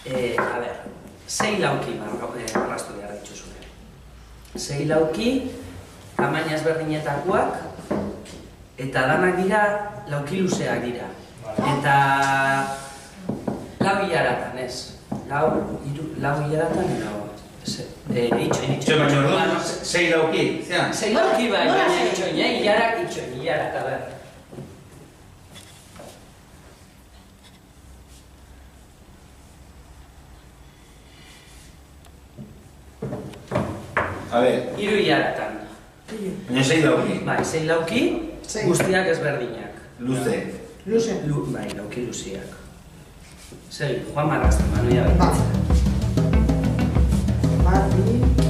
A ber, 6 lauki marraztu behar dituzune. 6 lauki, tamaina ezberdinetakoak, eta danak dira, lauki luzeak dira. Eta lau hilaratan ez. Lau hilaratan edo... Itxoin, baina orduan, 6 lauki, zean? 6 lauki bai, baina itxoin, hilarak, a ber. A ber. 3 hilaratan. Baina 6 lauki? Bai, 6 lauki, guztiak ezberdinak. Luze. Luze. Bai, lauki luziak. Zer, Juan marrazten, Manu ya behitzen. Bat, bi...